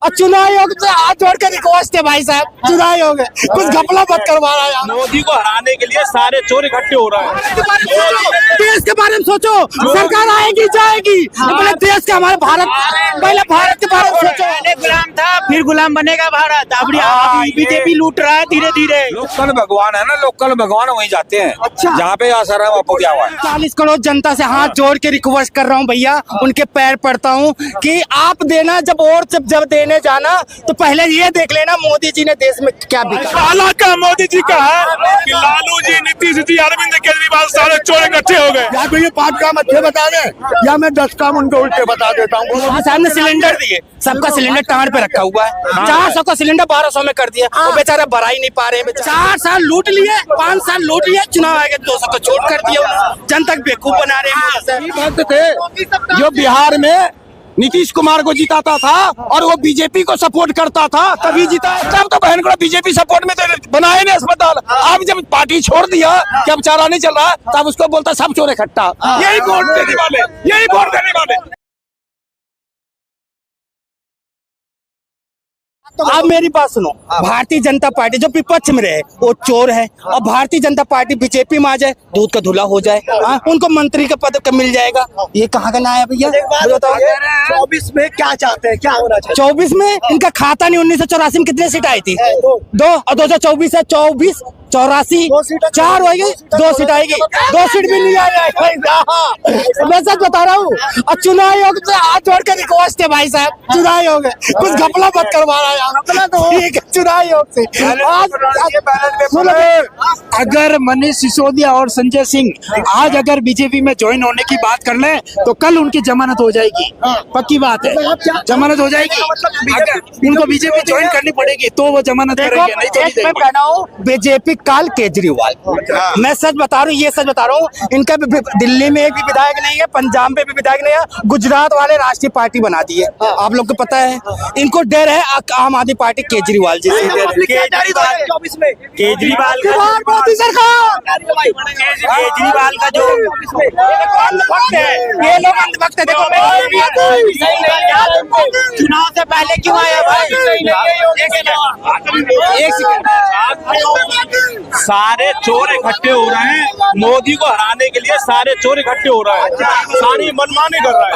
और चुनाव आयोग से हाथ जोड़ के रिक्वेस्ट है भाई साहब, चुनाव आयोग है, कुछ घपला मत करवाना यार। मोदी को हराने के लिए सारे चोर इकट्ठे हो रहे हैं। देश के बारे में सोचो, सरकार आएगी जाएगी, पहले देश के हमारे भारत, पहले भारत के बारे में सोचो। पहले गुलाम था, फिर गुलाम बनेगा भारत। अभी बीजेपी लूट रहा है धीरे धीरे। लोकल भगवान है ना, लोकल भगवान वहीं जाते हैं। अच्छा। जहाँ पे आसाराम बापू क्या हुआ है। 40 करोड़ जनता से हाथ जोड़ के रिक्वेस्ट कर रहा हूँ भैया, उनके पैर पड़ता हूँ कि आप देना जब देने जाना तो पहले ये देख लेना मोदी जी ने देश में क्या बिका। का मोदी जी का है कि लालू जी, नीतीश जी, अरविंद केजरीवाल सारे चोर इकट्ठे हो गए। या तो ये 5 काम अच्छे बता दे या मैं 10 काम उनके उल्टे बता देता हूँ। साहब ने सिलेंडर दिए, सबका सिलेंडर टांड पे रखा हुआ है। 400 का सिलेंडर 1200 में कर दिया, वो बेचारे भरा ही नहीं पा रहे हैं। 4 साल लूट लिए, 5 साल लूट लिए, चुनाव आएगा 200 का छोड़ कर दिया, जनता बेवकूफ बना रहे हैं। भक्त थे जो बिहार में नीतीश कुमार को जिताता था और वो बीजेपी को सपोर्ट करता था, तभी जीता। तब तो बहन को बीजेपी सपोर्ट में तो बनाए नहीं अस्पताल। अब जब पार्टी छोड़ दिया कि अब चारा नहीं चल रहा, तब उसको बोलता सब चोर इकट्ठा। यही वोट देने वाले, यही वोट देने वाले। अब मेरी बात सुनो, भारतीय जनता पार्टी जो विपक्ष में रहे वो चोर है, और भारतीय जनता पार्टी बीजेपी में आ जाए दूध का धुला हो जाए, उनको मंत्री का पद मिल जाएगा। ये कहाँ का ना है भैया, बताओ। 24 में क्या चाहते हैं, क्या होना चाहिए? 24 में इनका खाता नहीं। 1984 में कितने सीट आई थी? 2। और 2024 है 24, 84, 4 होगी, 2 सीट आएगी, 2 सीट भी नहीं आएगा। मैं सच बता रहा हूँ। और चुनाव आयोग से हाथ जोड़ के रिक्वेस्ट है भाई साहब, चुनाव आयोग है, कुछ घपला मत करवाना यार। ठीक है, चुनाव आयोग से अगर मनीष सिसोदिया और संजय सिंह आज अगर बीजेपी में ज्वाइन होने की बात कर लें तो कल उनकी जमानत हो जाएगी। पक्की बात है, जमानत हो जाएगी। अगर उनको बीजेपी ज्वाइन करनी पड़ेगी तो वो जमानत करेंगे, नहीं तो नहीं देंगे। बीजेपी काल केजरीवाल, मैं सच बता रहा हूँ, ये सच बता रहा हूँ। इनका दिल्ली में एक भी विधायक नहीं है, पंजाब में भी विधायक नहीं है, गुजरात वाले राष्ट्रीय पार्टी बना दी है। आप लोग को पता है, इनको डर है आम आदमी पार्टी केजरीवाल जी से। केजरीवाल मोदी सरकार, केजरीवाल का जो ये लोग अंधभक्त है। देखो चुनाव से पहले क्यों आया भाई? एक सेकंड, सारे चोर इकट्ठे हो रहे हैं। मोदी को हराने के लिए सारे चोर इकट्ठे हो रहे हैं। सारी मनमानी कर रहा है।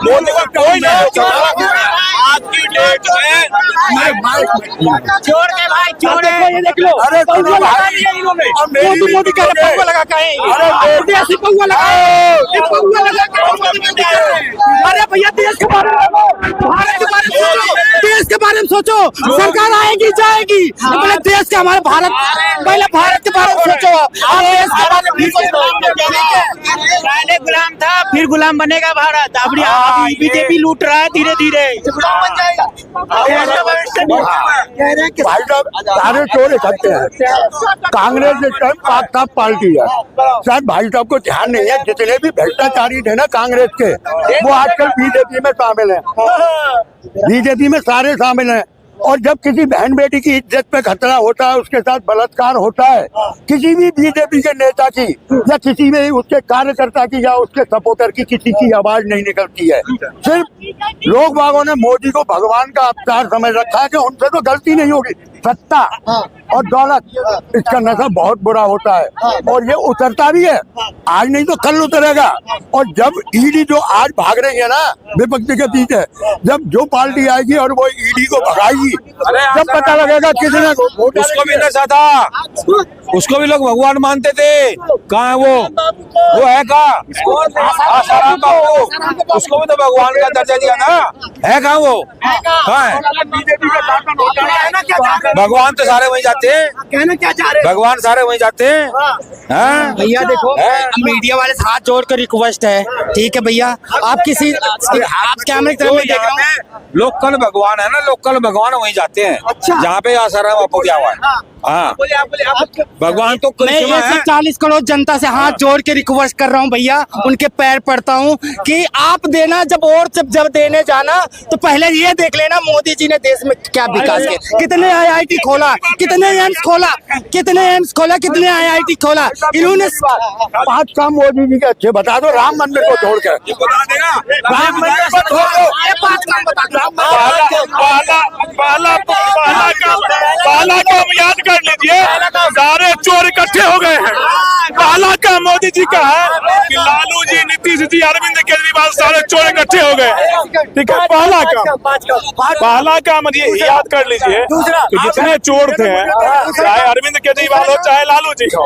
मोदी को कोई नहीं छोड़। आज की डेट में छोड़ के भाई, छोड़ ये देख लो। अरे मोदी का पौवा लगा कहीं, ऐसी पौवा लगा, अरे भैया देश के बारे में, भारत के बारे में सोचो, देश के बारे में सोचो। सरकार आएगी जाएगी, पहले देश के हमारे भारत, पहले भारत के बारे में सोचो। आप देश के बारे में पहले गुलाम था, फिर गुलाम बनेगा भारत। अभी बीजेपी लूट रहा है धीरे धीरे। भाई साहब सारे चोर इकट्ठे हैं। कांग्रेस इस टाइम पाक पार्टी है। शायद भाई साहब को ध्यान नहीं है, जितने भी भ्रष्टाचारी थे ना कांग्रेस के, वो आजकल बीजेपी में शामिल है। बीजेपी में सारे शामिल हैं। और जब किसी बहन बेटी की इज्जत पे खतरा होता है, उसके साथ बलात्कार होता है, किसी भी बीजेपी के नेता की या किसी भी उसके कार्यकर्ता की या उसके सपोर्टर की किसी की आवाज नहीं निकलती है। सिर्फ लोग बागों ने मोदी को भगवान का अवतार समझ रखा है कि उनसे तो गलती नहीं होगी। सत्ता और दौलत, इसका नशा बहुत बुरा होता है और ये उतरता भी है, आज नहीं तो कल उतरेगा। और जब ईडी जो आज भाग रही है ना विपक्ष के पीछे, जब जो पार्टी आएगी और वो ईडी को भगाएगी, जब पता लगेगा किसने उसको भी नशा था, उसको भी लोग भगवान मानते थे। कहाँ है वो है कहाँ? आसाराम बापू, उसको भी तो भगवान का दर्जा दिया था। है कहाँ वो? कहाँ है? भगवान तो सारे वहीं जाते हैं। कहना क्या चाह रहे हैं? भगवान सारे वहीं जाते हैं। भैया देखो, मीडिया वाले से हाथ जोड़ कर रिक्वेस्ट है, ठीक है भैया, आप किसी आप कैमरे की तरफ नहीं देख रहे हो। लोकल भगवान है ना, लोकल भगवान वहीं जाते हैं। अच्छा। जहाँ पे आसाराम बापू क्या हुआ है। हाँ, भगवान तो मैं ये सब 40 करोड़ जनता से हाथ जोड़ के रिक्वेस्ट कर रहा हूँ भैया, उनके पैर पड़ता हूँ कि आप देना जब देने जाना तो पहले ये देख लेना मोदी जी ने देश में क्या विकास किया। कितने IIT खोला, कितने एम्स खोला, कितने IIT खोला इन्होंने। 5 काम मोदी जी के अच्छे बता दो। राम मंदिर को छोड़ कर बता देगा। राम मंदिर को छोड़ दो। ये 5 काम बता दो। काम याद कर लीजिए, सारे चोर इकट्ठे हो गए हैं। पहला काम मोदी जी का है कि लालू जी, नीतीश जी, अरविंद केजरीवाल सारे चोर इकट्ठे हो गए हैं। ठीक है, पहला काम ये याद कर लीजिए कि जितने चोर थे, चाहे अरविंद केजरीवाल हो चाहे लालू जी हो,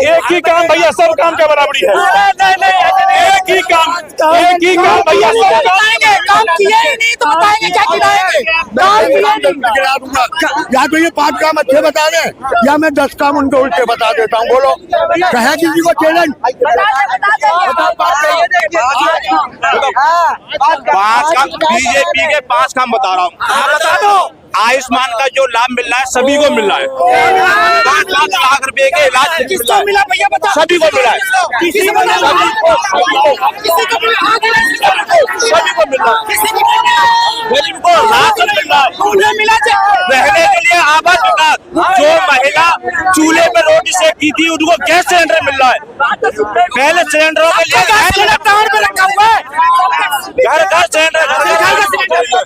एक ही काम भैया, सब काम क्या बराबरी है। एक ही काम भैया, सब काम किए ही नहीं तो बताएंगे क्या गिनाएंगे। या तो ये 5 काम अच्छे बता दे, या मैं 10 काम उनके उल्टे बता देता हूँ। बोलो, कहे किसी को चैलेंज। 5 काम बीजेपी के 5 काम बता रहा हूँ, बता दो। आयुष्मान का जो लाभ मिल रहा है सभी को मिल रहा है। 5 लाख रुपए के इलाज किसको मिला भैया बता। सभी को मिला है, किसी को मिला, सभी को मिल रहा है, गरीब को राशन मिल रहा है, उन्हें मिला रहने के लिए आवास मिल रहा है। जो महिला चूल्हे पे रोटी सेकती थी उनको गैस सिलेंडर मिल रहा है। पहले सिलेंडरों के लिए टावर पे रखा हुआ है। घर सिलेंडर।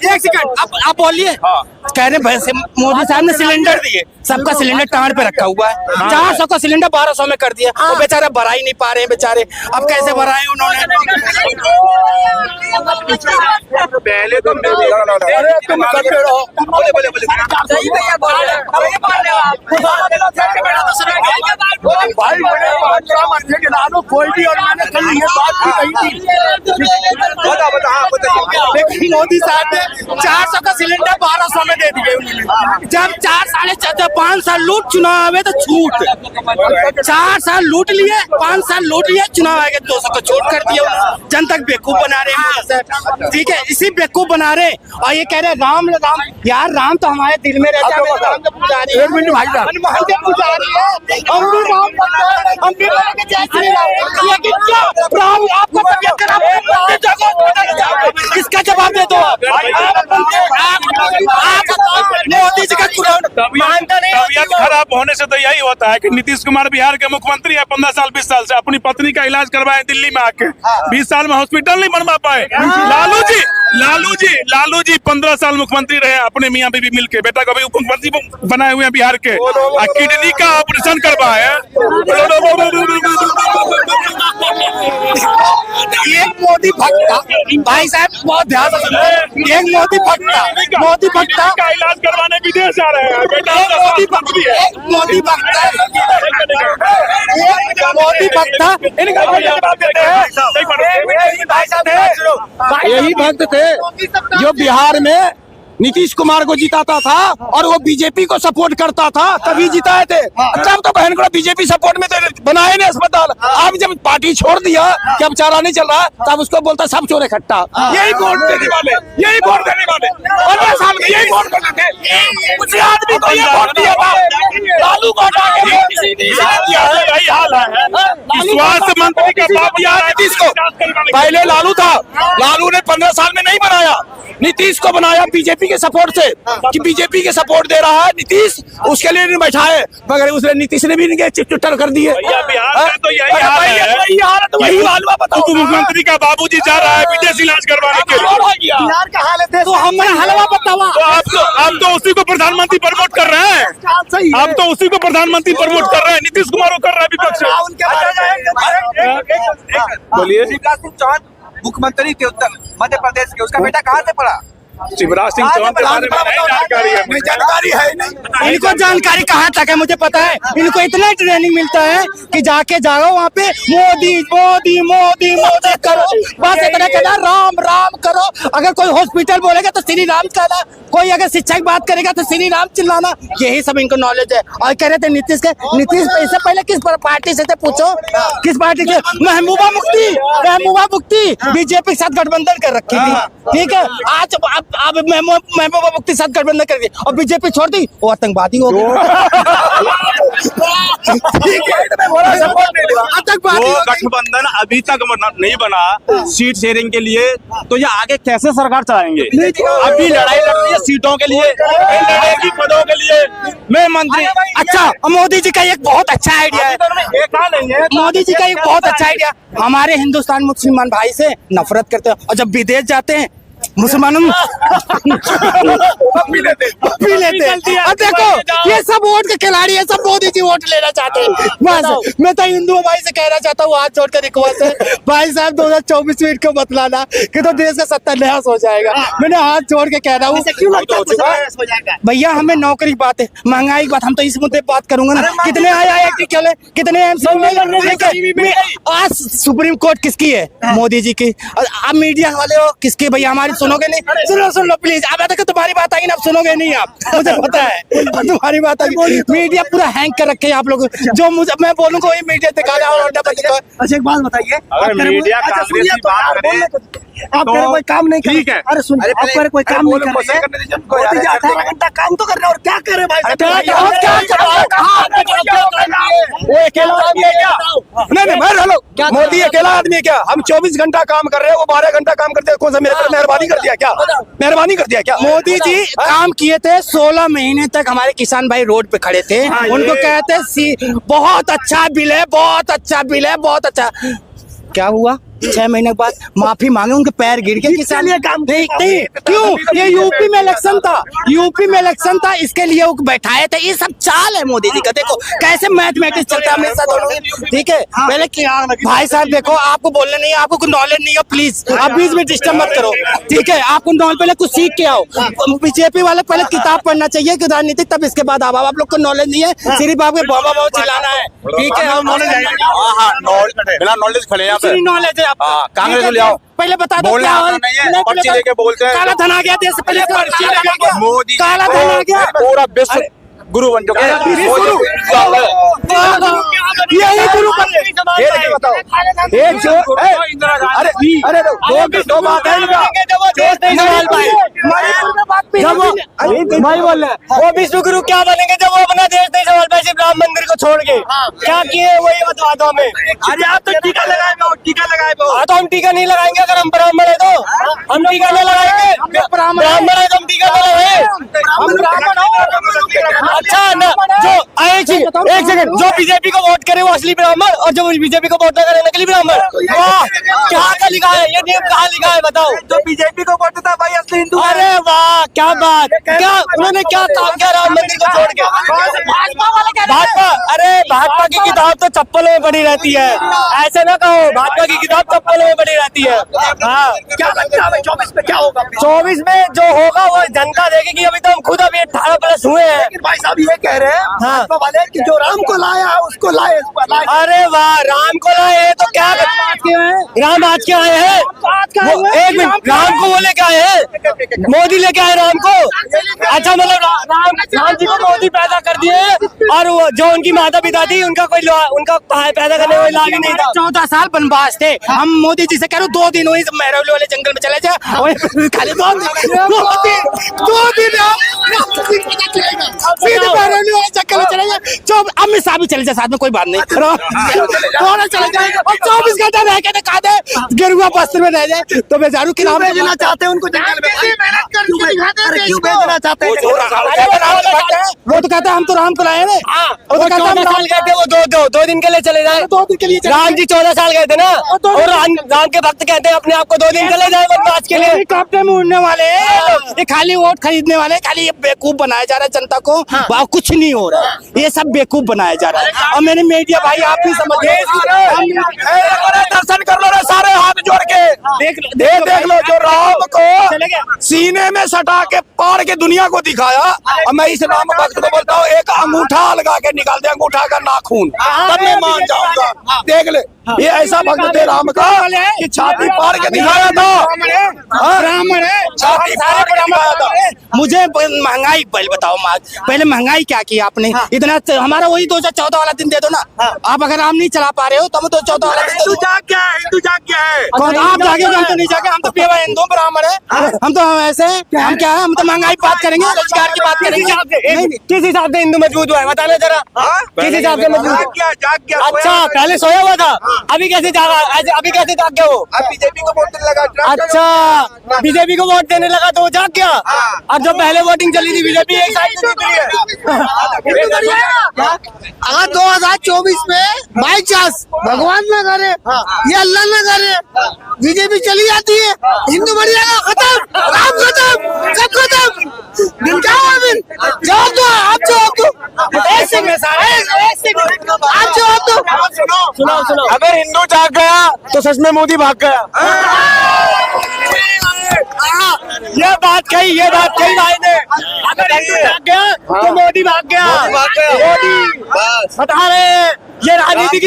एक सेकंड, आप बोलिए। कह रहे भैंसे मोदी साहब ने सिलेंडर दिए, सबका सिलेंडर टावर पे रखा हुआ है। 400 का सिलेंडर 1200 में कर दिया। वो बेचारा भरा ही नहीं पा रहे हैं बेचारे, अब कैसे भराए उन्होंने। पहले तो तुम करते रहो। भाई कोई भी, और मैंने कल ये बात भी कही थी। लेकिन मोदी साहब ने 400 का सिलेंडर 1200 में दे दिए उन्होंने। जब 4 साढ़े 5 साल लूट, चुनाव आवे तो छूट। 4 साल लूट लिए, 5 साल लूट लिए, चुनाव आएगा 200 का छूट कर दिया। जनता को बेवकूफ बना रहे हैं। ठीक है, इसी बेवकूफ बना रहे। और ये कह रहे राम राम, यार राम तो हमारे दिल में रहता है। एक मिनट भाई साहब, हनुमान के पुजारी है, हम भी राम भक्त हैं, हम भी बोलेंगे जय श्री राम। लेकिन क्या राम आपको तबीयत खराब है, इसका जवाब दे दो आप। मोदी जी का तबियत खराब होने से तो यही होता है कि नीतीश कुमार बिहार के मुख्यमंत्री है 15 साल 20 साल से, अपनी पत्नी का इलाज करवाए दिल्ली में आके, 20 साल में हॉस्पिटल नहीं बनवा पाए। लालू जी 15 साल मुख्यमंत्री रहे अपने मियाँ बीबी मिलके, बेटा को भी उप मुख्यमंत्री बनाए हुए हैं बिहार के, किडनी का ऑपरेशन करवाए। एक मोदी भक्ता, भाई साहब बहुत ध्यान से सुनो, एक मोदी भक्ता का इलाज करवाने विदेश आ रहे हैं, बेटा मोदी भक्ता, मोदी भक्ता यही भक्त थे जो बिहार में नीतीश कुमार को जिताता था और वो बीजेपी को सपोर्ट करता था, तभी जिताए थे। तब तो बहन को बीजेपी सपोर्ट में तो बनाए नहीं अस्पताल। अब जब पार्टी छोड़ दिया कि अब चारा नहीं चल रहा, तब उसको बोलता सब चोर इकट्ठा। यही वोट देने वाले 15 साल में यही वोट करते थे। कुछ आदमी को ये वोट दिया था, लालू को हटा के यही हाल है। स्वास्थ्य मंत्री का बाप नीतीश को पहले लालू था, लालू ने 15 साल में नहीं बनाया, नीतीश को बनाया बीजेपी के सपोर्ट से, कि बीजेपी के सपोर्ट दे रहा है नीतीश, उसके लिए नहीं बैठा है, मगर उसने नीतीश ने भी इनके चिट्टर कर दिए। बिहार में तो यही हाल है। वही मालूम बताओ। उप मुख्यमंत्री का बाबूजी जा रहा है विदेश इलाज करवाने के लिए, बिहार का हाल है, तो हमारा हलवा बतावा। तो आप तो उसी को प्रधानमंत्री प्रमोट कर रहे हैं। आप तो उसी को प्रधानमंत्री प्रमोट कर रहे हैं, नीतीश कुमार को कर रहा है विपक्ष। बोलिए। शिवराज सिंह चौहान मुख्यमंत्री थे उत्तर मध्य प्रदेश के, उसका बेटा कहाँ से पढ़ा? शिवराज सिंह चौहान के बारे में नहीं जानकारी है, जानकारी है नहीं। इनको जानकारी कहाँ तक है मुझे पता है। इनको इतना ट्रेनिंग मिलता है कि जाके जाओ वहाँ पे मोदी मोदी मोदी मोदी करो, बस इतना कहना राम राम करो। अगर कोई हॉस्पिटल बोलेगा तो श्री राम कहना, कोई अगर शिक्षक बात करेगा तो श्री राम चिल्लाना, यही सब इनको नॉलेज है। और कह रहे थे नीतीश इससे पहले किस पार्टी से थे पूछो, किस पार्टी के? महबूबा मुफ्ती बीजेपी के साथ गठबंधन कर रखी थी। ठीक है, आज अब महबूबा मुफ्ती के साथ गठबंधन कर दी और बीजेपी छोड़ दी, वो आतंकवादी हो गए। वो गठबंधन अभी तक नहीं बना सीट शेयरिंग के लिए, तो ये आगे कैसे सरकार चलाएंगे? अभी लड़ाई लड़ रही है सीटों के लिए, लड़ेगी पदों के लिए। मैं मंत्री, अच्छा मोदी जी का एक बहुत अच्छा आइडिया है, मोदी जी का एक बहुत अच्छा आइडिया। हमारे हिंदुस्तान मुसलमान भाई से नफरत करते हैं और जब विदेश जाते हैं मुसलमानों पप्पी लेते। अब देखो ये सब वोट के खिलाड़ी है, सब मोदी जी वोट लेना चाहते हैं बस। मैं तो हिंदू भाई से कहना चाहता हूँ, हाथ जोड़ कर रिक्वेस्ट है भाई साहब 2024 में इनको बतलाना कि तो देश का सत्यानाश हो जाएगा। मैंने हाथ जोड़ के कह रहा हूँ भैया, हमें नौकरी की बात है, महंगाई की बात, हम तो इस मुद्दे पर बात करूंगा ना। कितने IIT चले, कितने आज सुप्रीम कोर्ट किसकी है? मोदी जी की। आप मीडिया वाले हो किसकी? भैया हमारी सुनोगे नहीं? सुन लो प्लीज। अब तक तुम्हारी बात आएगी ना, अब सुनोगे नहीं आप, मुझे पता है तुम्हारी बात आएगी। मीडिया पूरा हैंग कर रखे हैं आप लोग, जो मुझे मैं बोलूंगा वही मीडिया दिखा रहा है। अच्छा एक बात बताइए, मीडिया कांग्रेस की बात करें आप कह रहे कोई काम नहीं ठीक है। अरे सुन, आप कह रहे कोई काम नहीं कर रहे हैं, 18 घंटा काम तो कर रहे हैं और क्या कर रहे हैं भाई? नहीं मैं रह लो, मोदी अकेला आदमी है क्या? हम 24 घंटा काम कर रहे हैं, वो 12 घंटा काम करते हैं। कौन सा मेरे पर मेहरबानी कर दिया क्या? मेहरबानी कर दिया क्या? मोदी जी काम किए थे 16 महीने तक, हमारे किसान भाई रोड पे खड़े थे, उनको कहते बहुत अच्छा बिल है, बहुत अच्छा बिल है, बहुत अच्छा। क्या हुआ? 6 महीने के बाद माफी मांगे, उनके पैर गिर गए। किसान ये काम नहीं क्यों? ये यूपी में इलेक्शन था, यूपी में इलेक्शन था, इसके लिए वो बैठाए थे। ये सब चाल है मोदी जी का। देखो कैसे मैथमेटिक्स चलता है हमेशा दोनों में, ठीक है। पहले भाई साहब देखो, आपको बोलने नहीं है, आपको कुछ नॉलेज नहीं है, प्लीज आप बीच में डिस्टर्ब मत करो, ठीक है। आपको नॉलेज पहले कुछ सीख के आओ। बीजेपी वाले पहले किताब पढ़ना चाहिए कि राजनीति, तब इसके बाद आप लोग को नॉलेज नहीं है, सिर्फ आपको बाबा बाबा चिल्लाना है, ठीक है। बिना नॉलेज खड़े हैं नॉलेज है कांग्रेस को ले आओ। पहले बता दो बोलना क्या आना नहीं है, पर्ची लेके बोलते हैं। काला धन आ गया देश, पहले पर्ची लगा गया, मोदी काला धन आ गया, पूरा विश्व गुरु बन चुके हैं। यही गुरु बने। ये देखिए बताओ, एक जो अरे दो बात है इनका। भाई बोल रहे वो विश्व गुरु क्या बनेंगे जब वो अपना देश नहीं संभाल पाए, सिर्फ राम मंदिर को छोड़ के? क्या किए वही बता दो हमें। अरे आप तो टीका लगाए, टीका लगाए। हाँ तो हम टीका नहीं लगाएंगे, अगर हम ब्राह्मण है तो हम टीका नहीं लगाएंगे। ब्राह्मण है तो हम टीका नहीं लगाएंगे, हम ब्राह्मण हो। अच्छा ना, जो एक सेकंड, जो बीजेपी को वोट करे वो असली ब्राह्मण, और जो बीजेपी को वोट ना करे नकली ब्राह्मण। वाह, कहाँ का लिखा है ये नियम? कहाँ लिखा है बताओ? जो बीजेपी को वोट देता है भाई असली हिंदू। अरे वाह, क्या बात, क्या उन्होंने क्या काम किया राम मंदिर को छोड़ के? भाजपा, अरे भाजपा की किताब तो चप्पलों में पड़ी रहती है, ऐसे ना कहो। भाजपा की किताब चप्पलों में पड़ी रहती है। हाँ, क्या लगता है 24 में क्या होगा? 24 में जो होगा वो जनता देखेगी। अभी तो हम खुद अभी 18+ हुए हैं। लेकिन भाई साहब ये कह रहे हैं भाजपा वाले कि जो राम को लाया है उसको लाए। अरे वाह, राम को लाए तो क्या राम आज के आए हैं? एक मिनट, राम को वो लेके आए हैं, मोदी लेके आए राम को। अच्छा मतलब राम जी को मोदी पैदा कर दिए, और वो जो उनकी माता पिता थी उनका कोई उनका पैदा करने का लाभ ही नहीं था। 14 साल वनवास थे। हम मोदी जी से कह रहे 2 दिन हुई महरौली वाले जंगल में चले जाए, खाली 2 दिन महरौली वाले जंगल में चले जाए। जो अमित शाह भी चले जाए साथ में, कोई बात नहीं, चले जाए और 24 घंटा रह के दिखा दे, गेरुआ वस्त्र में रह जाए तो बेचारू की नाम भेजना चाहते हैं उनको जंगल में। क्यों भेजना चाहते हैं? वो तो कहता है हम तो राम को लाए थे। वो तो कहता है साल गए थे, वो 2 दिन के लिए चले जाए। 2 दिन के लिए राम जी 14 साल गए थे ना, और राम के भक्त कहते हैं अपने आप को 2 दिन चले जाए वनवास के लिए। हेलीकॉप्टर में उड़ने वाले, ये खाली वोट खरीदने वाले, खाली ये बेवकूफ बनाया जा रहा है जनता को। कुछ नहीं हो रहा है, ये सब बेवकूफ बनाया जा रहा है। और मैंने मीडिया भाई आप भी समझिए, दर्शन कर लो सारे हाथ जोड़ के, देख लो जो राम को सीने में सटा के पार के दुनिया को दिखाया। और मैं इस राम भक्त को बोलता हूँ, एक अंगूठा लगा के निकाल दे, अंगूठा का नाखून, तब मैं मान जाऊंगा। देख ले, ये ऐसा भक्त थे राम का कि छाती पार के दिखाया था। ब्राह्मण है, छाती पार के दिखाया था। मुझे महंगाई पहले बताओ, पहले महंगाई क्या की आपने? इतना हमारा वही 2014 वाला दिन दे दो ना। आप अगर आम नहीं चला पा रहे हो तो हम 2014 वाला दिन दे दो। हिंदू जाग गया है, हिंदू जाग गया है। कौन आप जागे, हम तो नहीं जागे, हम तो पेवा हिंदू ब्राह्मण है। हम तो ऐसे हम क्या है, हम तो महंगाई बात करेंगे, रोजगार की बात करेंगे। किस हिसाब से हिंदू मजबूत हुआ है बताना जरा, किस हिसाब से मजबूत? जाग गया। अच्छा, पहले सोया हुआ था, अभी कैसे जागा? अभी कैसे जाग गया वो? अब बीजेपी को वोट लगा। अच्छा, बीजेपी को वोट वोट देने लगा तो वो जाग गया। और जो पहले वोटिंग चली थी बीजेपी एक साइड से जीत रही है। अगर 2024 में बाई चांस भगवान ना करे ये अल्लाह ना करे बीजेपी चली जाती है, हिंदू बढ़ जाएगा, खत्म, राम खत्म, सब खत्म। दिन क्या हुआ फिर? जवाब दो, आप जवाब दो। एक सेकंड, आप जवाब दो। सुनो अगर हिंदू जाग गया तो सच में मोदी भाग गया। ये बात कही भाई ने। अगर हिंदू भाग गया तो मोदी भाग गया। मोदी बता रहे हैं ये राजनीति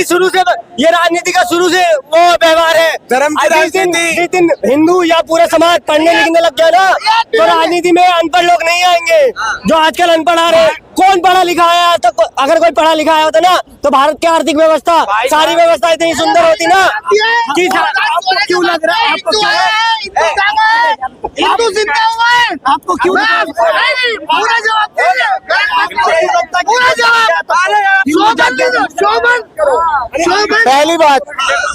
का शुरू से वो व्यवहार है। धर्म की राजनीति। जिस दिन हिंदू या पूरा समाज पढ़ने लिखने लग गया ना तो राजनीति में अनपढ़ लोग नहीं आएंगे। जो आजकल अनपढ़ आ रहे हैं, कौन पढ़ा लिखा है आज तक? अगर कोई पढ़ा लिखा होता ना तो भारत की आर्थिक व्यवस्था सारी व्यवस्था इतनी सुंदर होती ना कि आपको क्यों लग रहा है? आपको क्या है? हिंदू जिंदा हुआ है, आपको क्यों? पूरा जवाब पूरा जवाब। पहली बात,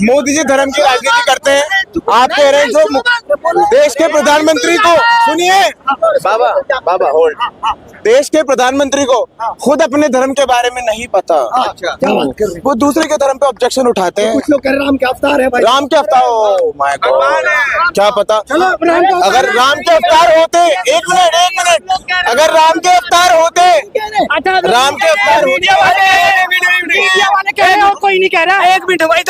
मोदी जी धर्म की राजनीति करते हैं। आप कह रहे हैं जो देश के प्रधानमंत्री को, सुनिए बाबा होल्ड, देश के प्रधानमंत्री को खुद अपने धर्म के बारे में नहीं पता, वो दूसरे के धर्म पे ऑब्जेक्शन उठाते हैं। कुछ लोग कह रहे राम के अवतार है भाई। राम के अवतार, ओ माय गॉड, क्या पता। अगर राम के अवतार होते, एक मिनट, अगर राम के अवतार होते, मीडिया वाले कह रहे हो, कोई नहीं कह रहा। एक मिनट भाई,